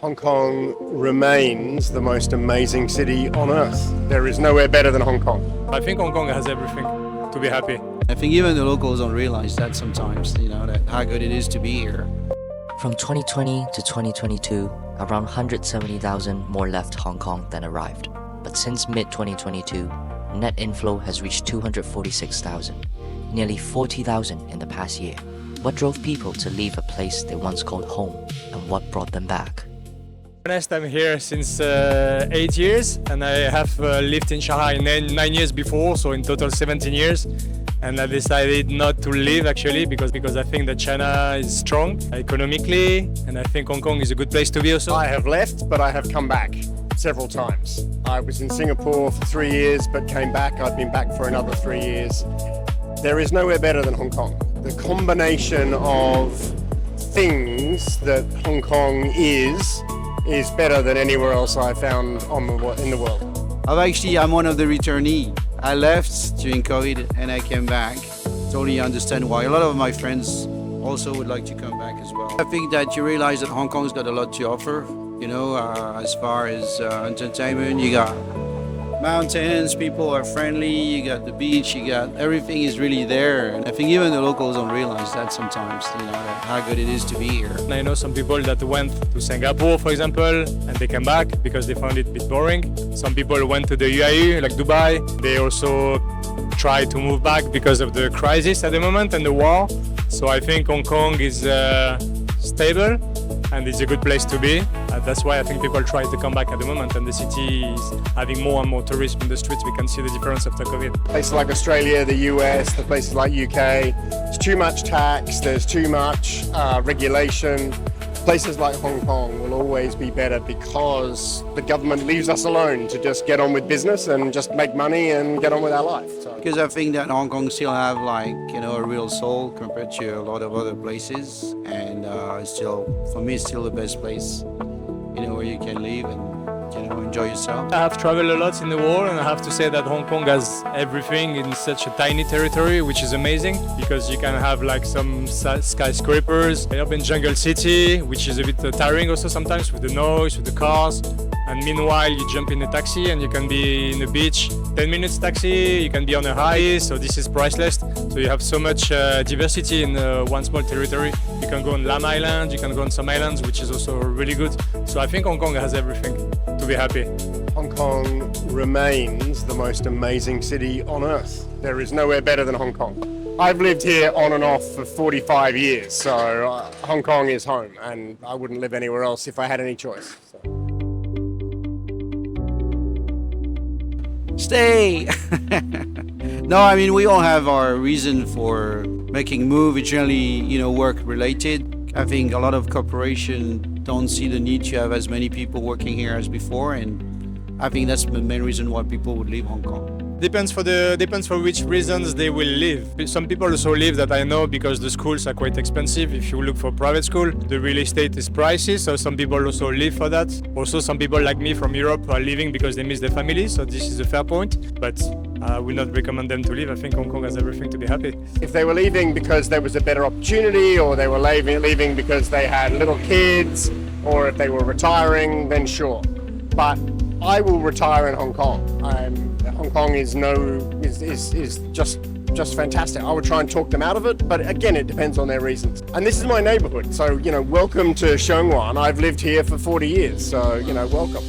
Hong Kong remains the most amazing city on earth. There is nowhere better than Hong Kong. I think Hong Kong has everything to be happy. I think even the locals don't realize that sometimes, that how good it is to be here. From 2020 to 2022, around 170,000 more left Hong Kong than arrived. But since mid-2022, net inflow has reached 246,000, nearly 40,000 in the past year. What drove people to leave a place they once called home, and what brought them back? Honest, I'm here since 8 years, and I have lived in Shanghai 9 years before, so in total 17 years. And I decided not to leave actually because I think that China is strong economically, and I think Hong Kong is a good place to be also. I have left, but I have come back several times. I was in Singapore for 3 years, but came back. I've been back for another 3 years. There is nowhere better than Hong Kong. The combination of things that Hong Kong is better than anywhere else I found in the world. I'm one of the returnees. I left during COVID and I came back. Totally understand why. A lot of my friends also would like to come back as well. I think that you realize that Hong Kong's got a lot to offer. As far as entertainment, you got mountains, people are friendly, you got the beach, you got everything is really there. And I think even the locals don't realize that sometimes, how good it is to be here. I know some people that went to Singapore, for example, and they came back because they found it a bit boring. Some people went to the UAE, like Dubai. They also tried to move back because of the crisis at the moment and the war. So I think Hong Kong is stable and it's a good place to be. That's why I think people try to come back at the moment, and the city is having more and more tourism in the streets. We can see the difference after COVID. Places like Australia, the US, the places like UK, there's too much tax, there's too much regulation. Places like Hong Kong will always be better because the government leaves us alone to just get on with business and just make money and get on with our life. So. Because I think that Hong Kong still have a real soul compared to a lot of other places, and for me, it's still the best place, where you can live and enjoy yourself. I have traveled a lot in the world, and I have to say that Hong Kong has everything in such a tiny territory, which is amazing because you can have some skyscrapers, urban jungle city, which is a bit tiring also sometimes with the noise, with the cars. And meanwhile, you jump in a taxi and you can be in the beach, 10 minutes taxi, you can be on a high, so this is priceless. So you have so much diversity in one small territory. You can go on Lam Island, you can go on some islands, which is also really good. So I think Hong Kong has everything to be happy. Hong Kong remains the most amazing city on earth. There is nowhere better than Hong Kong. I've lived here on and off for 45 years, so Hong Kong is home, and I wouldn't live anywhere else if I had any choice. So. Stay! No, we all have our reason for making move. It's generally, work related. I think a lot of corporations don't see the need to have as many people working here as before, and I think that's the main reason why people would leave Hong Kong. Depends for which reasons they will leave. Some people also leave that I know because the schools are quite expensive. If you look for private school, the real estate is pricey, so some people also leave for that. Also, some people like me from Europe are leaving because they miss their family, so this is a fair point. But I will not recommend them to leave. I think Hong Kong has everything to be happy. If they were leaving because there was a better opportunity, or they were leaving because they had little kids, or if they were retiring, then sure. But I will retire in Hong Kong. Hong Kong is just fantastic. I would try and talk them out of it, but again, it depends on their reasons. And this is my neighborhood, so welcome to Sheung Wan. I've lived here for 40 years, so welcome.